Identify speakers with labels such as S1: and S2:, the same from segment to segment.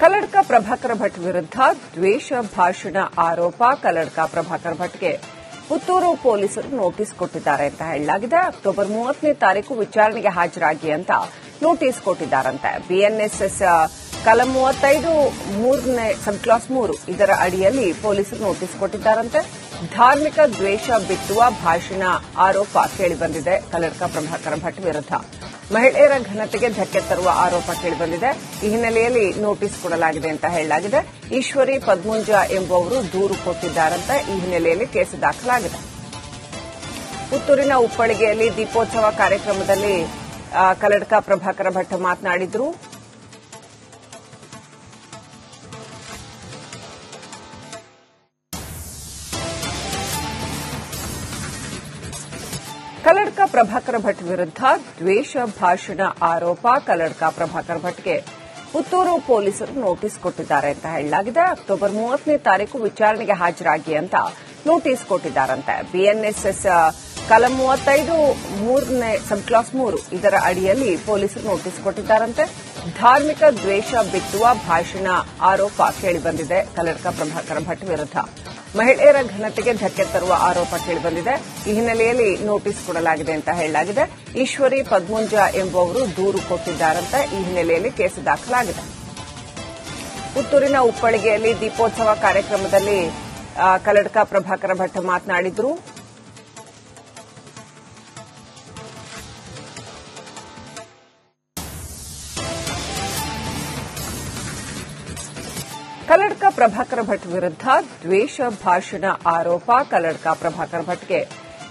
S1: ಕಲ್ಲಡ್ಕ ಪ್ರಭಾಕರ ಭಟ್ ವಿರುದ್ಧ ದ್ವೇಷ ಭಾಷಣ ಆರೋಪ. ಕಲ್ಲಡ್ಕ ಪ್ರಭಾಕರ ಭಟ್ಗೆ ಪುತ್ತೂರು ಪೊಲೀಸರು ನೋಟಿಸ್ ಕೊಟ್ಟಿದ್ದಾರೆ ಅಂತ ಹೇಳಲಾಗಿದೆ. ಅಕ್ಟೋಬರ್ 30ನೇ ತಾರೀಕು ವಿಚಾರಣೆಗೆ ಹಾಜರಾಗಿ ಅಂತ ನೋಟಿಸ್ ಕೊಟ್ಟಿದ್ದಾರಂತೆ. ಬಿಎನ್ಎಸ್ಎಸ್ ಕಲಂ 35 3ನೇ ಸಬ್ ಕ್ಲಾಸ್ 3 ಇದರ ಅಡಿಯಲ್ಲಿ ಪೊಲೀಸರು ನೋಟಿಸ್ ಕೊಟ್ಟಿದ್ದಾರಂತೆ. ಧಾರ್ಮಿಕ ದ್ವೇಷ ಬಿತ್ತುವ ಭಾಷಣ ಆರೋಪ ಕೇಳಿಬಂದಿದೆ. ಕಲ್ಲಡ್ಕ ಪ್ರಭಾಕರ ಭಟ್ ವಿರುದ್ಧ ಮಹಿಳೆಯರ ಘನತೆಗೆ ಧಕ್ಕೆ ತರುವ ಆರೋಪ ಕೇಳಿಬಂದಿದೆ. ಈ ಹಿನ್ನೆಲೆಯಲ್ಲಿ ನೋಟಿಸ್ ಕೊಡಲಾಗಿದೆ ಅಂತ ಹೇಳಲಾಗಿದೆ. ಈಶ್ವರಿ ಪದ್ಮುಂಜ ಎಂಬುವವರು ದೂರು ಕೊಟ್ಟಿದ್ದಾರಂತೆ. ಈ ಹಿನ್ನೆಲೆಯಲ್ಲಿ ಕೇಸು ದಾಖಲಾಗಿದೆ. ಪುತ್ತೂರಿನ ಉಪ್ಪಳಿಗೆಯಲ್ಲಿ ದೀಪೋತ್ಸವ ಕಾರ್ಯಕ್ರಮದಲ್ಲಿ ಕಲ್ಲಡ್ಕ ಪ್ರಭಾಕರ ಭಟ್ ಮಾತನಾಡಿದರು. ಕಲ್ಲಡ್ಕ ಪ್ರಭಾಕರ ಭಟ್ ವಿರುದ್ಧ ದ್ವೇಷ ಭಾಷಣ ಆರೋಪ. ಕಲ್ಲಡ್ಕ ಪ್ರಭಾಕರ ಭಟ್ಗೆ ಪುತ್ತೂರು ಪೊಲೀಸರು ನೋಟಿಸ್ ಕೊಟ್ಟಿದ್ದಾರೆ ಅಂತ ಹೇಳಲಾಗಿದೆ. ಅಕ್ಟೋಬರ್ 30ನೇ ತಾರೀಕು ವಿಚಾರಣೆಗೆ ಹಾಜರಾಗಿ ಅಂತ ನೋಟಿಸ್ ಕೊಟ್ಟಿದ್ದಾರಂತೆ. ಬಿಎನ್ಎಸ್ಎಸ್ ಕಲಂ 35 3ನೇ ಸಬ್ ಕ್ಲಾಸ್ 3 ಇದರ ಅಡಿಯಲ್ಲಿ ಪೊಲೀಸರು ನೋಟಿಸ್ ಕೊಟ್ಟಿದ್ದಾರಂತೆ. ಧಾರ್ಮಿಕ ದ್ವೇಷ ಬಿತ್ತುವ ಭಾಷಣ ಆರೋಪ ಕೇಳಿಬಂದಿದೆ. ಕಲ್ಲಡ್ಕ ಪ್ರಭಾಕರ ಭಟ್ ವಿರುದ್ಧ ಮಹಿಳೆಯರ ಘನತೆಗೆ ಧಕ್ಕೆ ತರುವ ಆರೋಪ ಕೇಳಿಬಂದಿದೆ. ಈ ಹಿನ್ನೆಲೆಯಲ್ಲಿ ನೋಟಿಸ್ ಕೊಡಲಾಗಿದೆ ಅಂತ ಹೇಳಲಾಗಿದೆ. ಈಶ್ವರಿ ಪದ್ಮುಂಜ ಎಂಬುವವರು ದೂರು ಕೊಟ್ಟಿದ್ದಾರಂತೆ. ಈ ಹಿನ್ನೆಲೆಯಲ್ಲಿ ಕೇಸು ದಾಖಲಾಗಿದೆ. ಪುತ್ತೂರಿನ ಉಪ್ಪಳಿಗೆಯಲ್ಲಿ ದೀಪೋತ್ಸವ ಕಾರ್ಯಕ್ರಮದಲ್ಲಿ ಕಲ್ಲಡ್ಕ ಪ್ರಭಾಕರ ಭಟ್ ಮಾತನಾಡಿದರು. ಕಲ್ಲಡ್ಕ ಪ್ರಭಾಕರ ಭಟ್ ವಿರುದ್ಧ ದ್ವೇಷ ಭಾಷಣ ಆರೋಪ. ಕಲ್ಲಡ್ಕ ಪ್ರಭಾಕರ ಭಟ್ಗೆ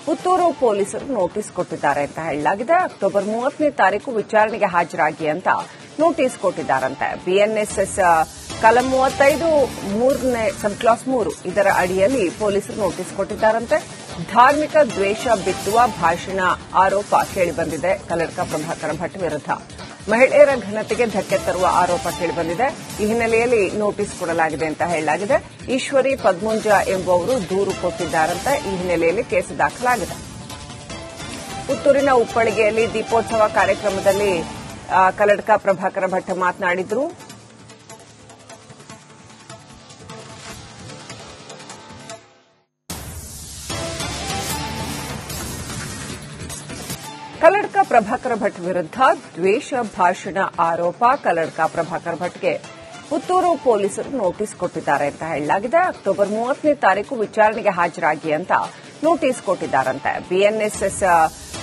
S1: ಪುತ್ತೂರು ಪೊಲೀಸರು ನೋಟಿಸ್ ಕೊಟ್ಟಿದ್ದಾರೆ ಅಂತ ಹೇಳಲಾಗಿದೆ. ಅಕ್ಟೋಬರ್ 30ನೇ ತಾರೀಕು ವಿಚಾರಣೆಗೆ ಹಾಜರಾಗಿ ಅಂತ ನೋಟಿಸ್ ಕೊಟ್ಟಿದ್ದಾರಂತೆ. ಬಿಎನ್ಎಸ್ಎಸ್ ಕಲಂ 35 3ನೇ ಸಬ್ ಕ್ಲಾಸ್ 3 ಇದರ ಅಡಿಯಲ್ಲಿ ಪೊಲೀಸರು ನೋಟಿಸ್ ಕೊಟ್ಟಿದ್ದಾರಂತೆ. ಧಾರ್ಮಿಕ ದ್ವೇಷ ಬಿತ್ತುವ ಭಾಷಣ ಆರೋಪ ಕೇಳಿಬಂದಿದೆ. ಕಲ್ಲಡ್ಕ ಪ್ರಭಾಕರ ಭಟ್ ವಿರುದ್ಧ ಮಹಿಳೆಯರ ಘನತೆಗೆ ಧಕ್ಕೆ ತರುವ ಆರೋಪ ಕೇಳಿಬಂದಿದೆ. ಈ ಹಿನ್ನೆಲೆಯಲ್ಲಿ ನೋಟಿಸ್ ಕೊಡಲಾಗಿದೆ ಅಂತ ಹೇಳಲಾಗಿದೆ. ಈಶ್ವರಿ ಪದ್ಮುಂಜ ಎಂಬುವವರು ದೂರು ಕೊಟ್ಟಿದ್ದಾರಂತೆ. ಈ ಹಿನ್ನೆಲೆಯಲ್ಲಿ ಕೇಸು ದಾಖಲಾಗಿದೆ. ಪುತ್ತೂರಿನ ಉಪ್ಪಳಿಗೆಯಲ್ಲಿ ದೀಪೋತ್ಸವ ಕಾರ್ಯಕ್ರಮದಲ್ಲಿ ಕಲ್ಲಡ್ಕ ಪ್ರಭಾಕರ ಭಟ್ ಮಾತನಾಡಿದರು. ಕಲ್ಲಡ್ಕ ಪ್ರಭಾಕರ ಭಟ್ ವಿರುದ್ಧ ದ್ವೇಷ ಭಾಷಣ ಆರೋಪ. ಕಲ್ಲಡ್ಕ ಪ್ರಭಾಕರ ಭಟ್ಗೆ ಪುತ್ತೂರು ಪೊಲೀಸರು ನೋಟಿಸ್ ಕೊಟ್ಟಿದ್ದಾರೆ ಅಂತ ಹೇಳಲಾಗಿದೆ. ಅಕ್ಟೋಬರ್ 30ನೇ ತಾರೀಕು ವಿಚಾರಣೆಗೆ ಹಾಜರಾಗಿ ಅಂತ ನೋಟಿಸ್ ಕೊಟ್ಟಿದ್ದಾರಂತೆ. ಬಿಎನ್ಎಸ್ಎಸ್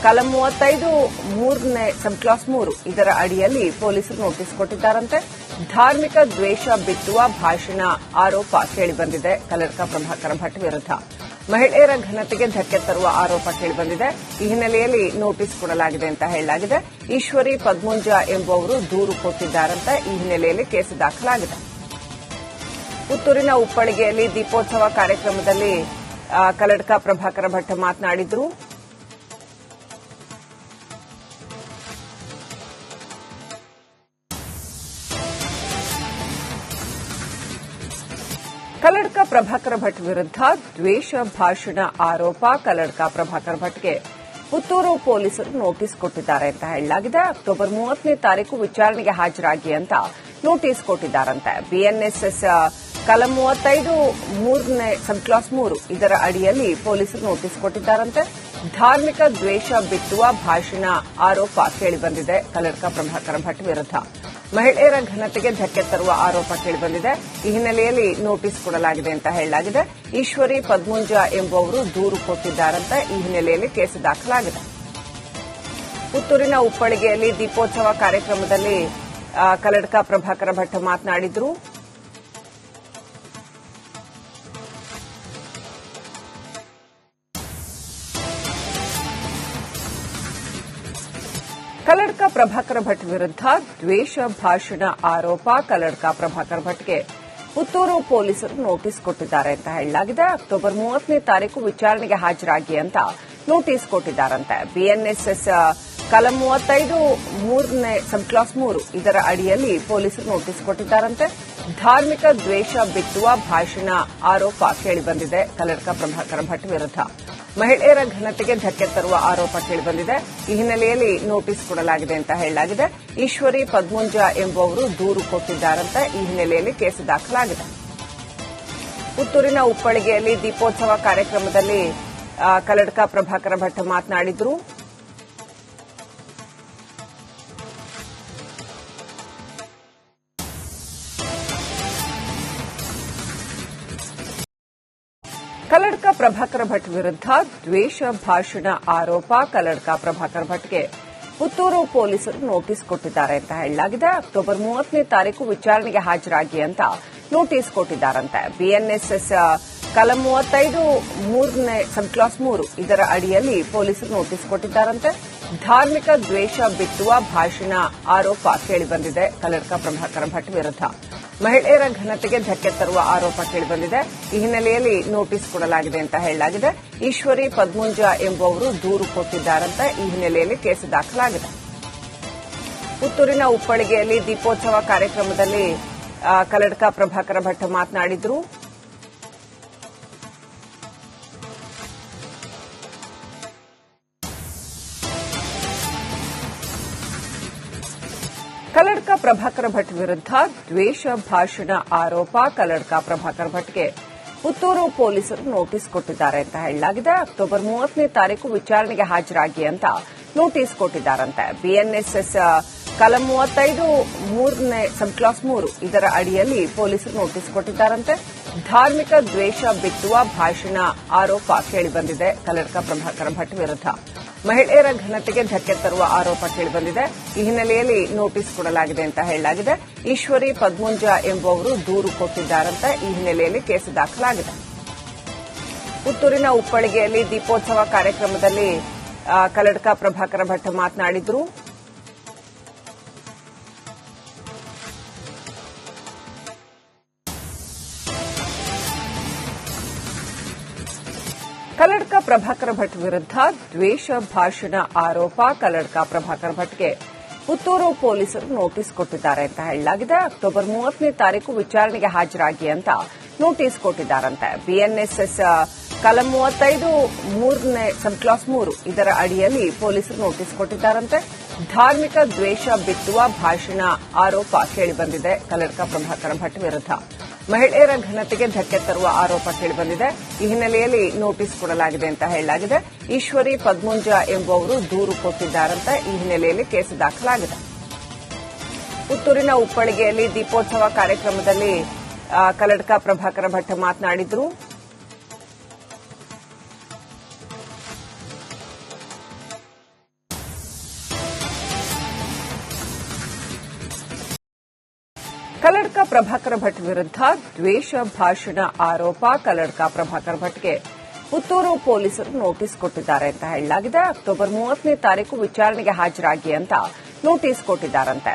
S1: ಕಲಂ 35 3ನೇ ಸಬ್ ಕ್ಲಾಸ್ 3 ಇದರ ಅಡಿಯಲ್ಲಿ ಪೊಲೀಸರು ನೋಟಿಸ್ ಕೊಟ್ಟಿದ್ದಾರಂತೆ. ಧಾರ್ಮಿಕ ದ್ವೇಷ ಬಿತ್ತುವ ಭಾಷಣ ಆರೋಪ ಕೇಳಿಬಂದಿದೆ. ಕಲ್ಲಡ್ಕ ಪ್ರಭಾಕರ ಭಟ್ ವಿರುದ್ಧ ಮಹಿಳೆಯರ ಘನತೆಗೆ ಧಕ್ಕೆ ತರುವ ಆರೋಪ ಕೇಳಿಬಂದಿದೆ. ಈ ಹಿನ್ನೆಲೆಯಲ್ಲಿ ನೋಟಿಸ್ ಕೊಡಲಾಗಿದೆ ಅಂತ ಹೇಳಲಾಗಿದೆ. ಈಶ್ವರಿ ಪದ್ಮುಂಜ ಎಂಬುವವರು ದೂರು ಕೊಟ್ಟಿದ್ದಾರಂತೆ. ಈ ಹಿನ್ನೆಲೆಯಲ್ಲಿ ಕೇಸು ದಾಖಲಾಗಿದೆ. ಪುತ್ತೂರಿನ ಉಪ್ಪಳಿಗೆಯಲ್ಲಿ ದೀಪೋತ್ಸವ ಕಾರ್ಯಕ್ರಮದಲ್ಲಿ ಕಲ್ಲಡ್ಕ ಪ್ರಭಾಕರ ಭಟ್ ಮಾತನಾಡಿದರು. ಕಲ್ಲಡ್ಕ ಪ್ರಭಾಕರ ಭಟ್ ವಿರುದ್ಧ ದ್ವೇಷ ಭಾಷಣ ಆರೋಪ. ಕಲ್ಲಡ್ಕ ಪ್ರಭಾಕರ ಭಟ್ಗೆ ಪುತ್ತೂರು ಪೊಲೀಸರು ನೋಟಿಸ್ ಕೊಟ್ಟಿದ್ದಾರೆ ಅಂತ ಹೇಳಲಾಗಿದೆ. ಅಕ್ಟೋಬರ್ 30ನೇ ತಾರೀಕು ವಿಚಾರಣೆಗೆ ಹಾಜರಾಗಿ ಅಂತ ನೋಟಿಸ್ ಕೊಟ್ಟಿದ್ದಾರಂತೆ. ಬಿಎನ್ಎಸ್ಎಸ್ ಕಲಂ 35 3ನೇ ಸಬ್ ಕ್ಲಾಸ್ 3 ಇದರ ಅಡಿಯಲ್ಲಿ ಪೊಲೀಸರು ನೋಟಿಸ್ ಕೊಟ್ಟಿದ್ದಾರಂತೆ. ಧಾರ್ಮಿಕ ದ್ವೇಷ ಬಿತ್ತುವ ಭಾಷಣ ಆರೋಪ ಕೇಳಿಬಂದಿದೆ. ಕಲ್ಲಡ್ಕ ಪ್ರಭಾಕರ ಭಟ್ ವಿರುದ್ಧ ಮಹಿಳೆಯರ ಘನತೆಗೆ ಧಕ್ಕೆ ತರುವ ಆರೋಪ ಕೇಳಿಬಂದಿದೆ. ಈ ಹಿನ್ನೆಲೆಯಲ್ಲಿ ನೋಟಿಸ್ ಕೊಡಲಾಗಿದೆ ಅಂತ ಹೇಳಲಾಗಿದೆ. ಈಶ್ವರಿ ಪದ್ಮುಂಜ ಎಂಬುವವರು ದೂರು ಕೊಟ್ಟಿದ್ದಾರಂತೆ. ಈ ಹಿನ್ನೆಲೆಯಲ್ಲಿ ಕೇಸು ದಾಖಲಾಗಿದೆ. ಪುತ್ತೂರಿನ ಉಪ್ಪಳಿಗೆಯಲ್ಲಿ ದೀಪೋತ್ಸವ ಕಾರ್ಯಕ್ರಮದಲ್ಲಿ ಕಲ್ಲಡ್ಕ ಪ್ರಭಾಕರ ಭಟ್ ಮಾತನಾಡಿದರು. ಕಲ್ಲಡ್ಕ ಪ್ರಭಾಕರ ಭಟ್ ವಿರುದ್ಧ ದ್ವೇಷ ಭಾಷಣ ಆರೋಪ. ಕಲ್ಲಡ್ಕ ಪ್ರಭಾಕರ ಭಟ್ಗೆ ಪುತ್ತೂರು ಪೊಲೀಸರು ನೋಟಿಸ್ ಕೊಟ್ಟಿದ್ದಾರೆ ಅಂತ ಹೇಳಲಾಗಿದೆ. ಅಕ್ಟೋಬರ್ 30ನೇ ತಾರೀಕು ವಿಚಾರಣೆಗೆ ಹಾಜರಾಗಿ ಅಂತ ನೋಟಿಸ್ ಕೊಟ್ಟಿದ್ದಾರಂತೆ. ಬಿಎನ್ಎಸ್ಎಸ್ ಕಲಂ 35 3ನೇ ಸಬ್ ಕ್ಲಾಸ್ 3 ಇದರ ಅಡಿಯಲ್ಲಿ ಪೊಲೀಸರು ನೋಟಿಸ್ ಕೊಟ್ಟಿದ್ದಾರಂತೆ. ಧಾರ್ಮಿಕ ದ್ವೇಷ ಬಿತ್ತುವ ಭಾಷಣ ಆರೋಪ ಕೇಳಿಬಂದಿದೆ. ಕಲ್ಲಡ್ಕ ಪ್ರಭಾಕರ ಭಟ್ ವಿರುದ್ಧ ಮಹಿಳೆಯರ ಘನತೆಗೆ ಧಕ್ಕೆ ತರುವ ಆರೋಪ ಕೇಳಿಬಂದಿದೆ. ಈ ಹಿನ್ನೆಲೆಯಲ್ಲಿ ನೋಟಿಸ್ ಕೊಡಲಾಗಿದೆ ಅಂತ ಹೇಳಲಾಗಿದೆ. ಈಶ್ವರಿ ಪದ್ಮುಂಜ ಎಂಬುವವರು ದೂರು ಕೊಟ್ಟಿದ್ದಾರಂತೆ. ಈ ಹಿನ್ನೆಲೆಯಲ್ಲಿ ಕೇಸು ದಾಖಲಾಗಿದೆ. ಪುತ್ತೂರಿನ ಉಪ್ಪಳಿಗೆಯಲ್ಲಿ ದೀಪೋತ್ಸವ ಕಾರ್ಯಕ್ರಮದಲ್ಲಿ ಕಲ್ಲಡ್ಕ ಪ್ರಭಾಕರ ಭಟ್ ಮಾತನಾಡಿದರು. ಕಲ್ಲಡ್ಕ ಪ್ರಭಾಕರ ಭಟ್ ವಿರುದ್ಧ ದ್ವೇಷ ಭಾಷಣ ಆರೋಪ. ಕಲ್ಲಡ್ಕ ಪ್ರಭಾಕರ ಭಟ್ಗೆ ಪುತ್ತೂರು ಪೊಲೀಸರು ನೋಟಿಸ್ ಕೊಟ್ಟಿದ್ದಾರೆ ಅಂತ ಹೇಳಲಾಗಿದೆ. ಅಕ್ಟೋಬರ್ 30ನೇ ತಾರೀಕು ವಿಚಾರಣೆಗೆ ಹಾಜರಾಗಿ ಅಂತ ನೋಟಿಸ್ ಕೊಟ್ಟಿದ್ದಾರಂತೆ. ಬಿಎನ್ಎಸ್ಎಸ್ ಕಲಂ 35 3ನೇ ಸಬ್ ಕ್ಲಾಸ್ 3 ಇದರ ಅಡಿಯಲ್ಲಿ ಪೊಲೀಸರು ನೋಟಿಸ್ ಕೊಟ್ಟಿದ್ದಾರಂತೆ. ಧಾರ್ಮಿಕ ದ್ವೇಷ ಬಿತ್ತುವ ಭಾಷಣ ಆರೋಪ ಕೇಳಿಬಂದಿದೆ. ಕಲ್ಲಡ್ಕ ಪ್ರಭಾಕರ ಭಟ್ ವಿರುದ್ಧ ಮಹಿಳೆಯರ ಘನತೆಗೆ ಧಕ್ಕೆ ತರುವ ಆರೋಪ ಕೇಳಿಬಂದಿದೆ. ಈ ಹಿನ್ನೆಲೆಯಲ್ಲಿ ನೋಟಿಸ್ ಕೊಡಲಾಗಿದೆ ಅಂತ ಹೇಳಲಾಗಿದೆ. ಈಶ್ವರಿ ಪದ್ಮುಂಜ ಎಂಬುವವರು ದೂರು ಕೊಟ್ಟಿದ್ದಾರಂತೆ. ಈ ಹಿನ್ನೆಲೆಯಲ್ಲಿ ಕೇಸು ದಾಖಲಾಗಿದೆ. ಪುತ್ತೂರಿನ ಉಪ್ಪಳಿಗೆಯಲ್ಲಿ ದೀಪೋತ್ಸವ ಕಾರ್ಯಕ್ರಮದಲ್ಲಿ ಕಲ್ಲಡ್ಕ ಪ್ರಭಾಕರ ಭಟ್ ಮಾತನಾಡಿದರು. ಕಲ್ಲಡ್ಕ ಪ್ರಭಾಕರ ಭಟ್ ವಿರುದ್ಧ ದ್ವೇಷ ಭಾಷಣ ಆರೋಪ. ಕಲ್ಲಡ್ಕ ಪ್ರಭಾಕರ ಭಟ್ಗೆ ಪುತ್ತೂರು ಪೊಲೀಸರು ನೋಟಿಸ್ ಕೊಟ್ಟಿದ್ದಾರೆ ಅಂತ ಹೇಳಲಾಗಿದೆ. ಅಕ್ಟೋಬರ್ 30ನೇ ತಾರೀಕು ವಿಚಾರಣೆಗೆ ಹಾಜರಾಗಿ ಅಂತ ನೋಟಿಸ್ ಕೊಟ್ಟಿದ್ದಾರಂತೆ. ಬಿಎನ್ಎಸ್ಎಸ್ ಕಲಂ 35 3ನೇ ಸಬ್ ಕ್ಲಾಸ್ 3 ಇದರ ಅಡಿಯಲ್ಲಿ ಪೊಲೀಸರು ನೋಟಿಸ್ ಕೊಟ್ಟಿದ್ದಾರಂತೆ. ಧಾರ್ಮಿಕ ದ್ವೇಷ ಬಿತ್ತುವ ಭಾಷಣ ಆರೋಪ ಕೇಳಿಬಂದಿದೆ. ಕಲ್ಲಡ್ಕ ಪ್ರಭಾಕರ ಭಟ್ ವಿರುದ್ಧ ಮಹಿಳೆಯರ ಘನತೆಗೆ ಧಕ್ಕೆ ತರುವ ಆರೋಪ ಕೇಳಿಬಂದಿದೆ. ಈ ಹಿನ್ನೆಲೆಯಲ್ಲಿ ನೋಟಿಸ್ ಕೊಡಲಾಗಿದೆ ಅಂತ ಹೇಳಲಾಗಿದೆ. ಈಶ್ವರಿ ಪದ್ಮುಂಜ ಎಂಬುವವರು ದೂರು ಕೊಟ್ಟಿದ್ದಾರಂತೆ. ಈ ಹಿನ್ನೆಲೆಯಲ್ಲಿ ಕೇಸು ದಾಖಲಾಗಿದೆ. ಪುತ್ತೂರಿನ ಉಪ್ಪಳಿಗೆಯಲ್ಲಿ ದೀಪೋತ್ಸವ ಕಾರ್ಯಕ್ರಮದಲ್ಲಿ ಕಲ್ಲಡ್ಕ ಪ್ರಭಾಕರ ಭಟ್ ಮಾತನಾಡಿದರು. ಕಲ್ಲಡ್ಕ ಪ್ರಭಾಕರ ಭಟ್ ವಿರುದ್ಧ ದ್ವೇಷ ಭಾಷಣ ಆರೋಪ. ಕಲ್ಲಡ್ಕ ಪ್ರಭಾಕರ ಭಟ್ಗೆ ಪುತ್ತೂರು ಪೊಲೀಸರು ನೋಟಿಸ್ ಕೊಟ್ಟಿದ್ದಾರೆ ಅಂತ ಹೇಳಲಾಗಿದೆ. ಅಕ್ಟೋಬರ್ 30ನೇ ತಾರೀಕು ವಿಚಾರಣೆಗೆ ಹಾಜರಾಗಿ ಅಂತ ನೋಟಿಸ್ ಕೊಟ್ಟಿದ್ದಾರಂತೆ. ಬಿಎನ್ಎಸ್ಎಸ್ ಕಲಂ 35 3ನೇ ಸಬ್ ಕ್ಲಾಸ್ 3 ಇದರ ಅಡಿಯಲ್ಲಿ ಪೊಲೀಸರು ನೋಟಿಸ್ ಕೊಟ್ಟಿದ್ದಾರಂತೆ. ಧಾರ್ಮಿಕ ದ್ವೇಷ ಬಿತ್ತುವ ಭಾಷಣ ಆರೋಪ ಕೇಳಿಬಂದಿದೆ. ಕಲ್ಲಡ್ಕ ಪ್ರಭಾಕರ ಭಟ್ ವಿರುದ್ಧ ಮಹಿಳೆಯರ ಘನತೆಗೆ ಧಕ್ಕೆ ತರುವ ಆರೋಪ ಕೇಳಿಬಂದಿದೆ. ಈ ಹಿನ್ನೆಲೆಯಲ್ಲಿ ನೋಟಿಸ್ ಕೊಡಲಾಗಿದೆ ಅಂತ ಹೇಳಲಾಗಿದೆ. ಈಶ್ವರಿ ಪದ್ಮುಂಜ ಎಂಬುವವರು ದೂರು ಕೊಟ್ಟಿದ್ದಾರಂತೆ. ಈ ಹಿನ್ನೆಲೆಯಲ್ಲಿ ಕೇಸು ದಾಖಲಾಗಿದೆ. ಪುತ್ತೂರಿನ ಉಪ್ಪಳಿಗೆಯಲ್ಲಿ ದೀಪೋತ್ಸವ ಕಾರ್ಯಕ್ರಮದಲ್ಲಿ ಕಲ್ಲಡ್ಕ ಪ್ರಭಾಕರ ಭಟ್ ಮಾತನಾಡಿದರು. ಕಲ್ಲಡ್ಕ ಪ್ರಭಾಕರ ಭಟ್ ವಿರುದ್ಧ ದ್ವೇಷ ಭಾಷಣ ಆರೋಪ. ಕಲ್ಲಡ್ಕ ಪ್ರಭಾಕರ ಭಟ್ಗೆ ಪುತ್ತೂರು ಪೊಲೀಸರು ನೋಟಿಸ್ ಕೊಟ್ಟಿದ್ದಾರೆ ಅಂತ ಹೇಳಲಾಗಿದೆ. ಅಕ್ಟೋಬರ್ 30ನೇ ತಾರೀಕು ವಿಚಾರಣೆಗೆ ಹಾಜರಾಗಿ ಅಂತ ನೋಟಿಸ್ ಕೊಟ್ಟಿದ್ದಾರಂತೆ.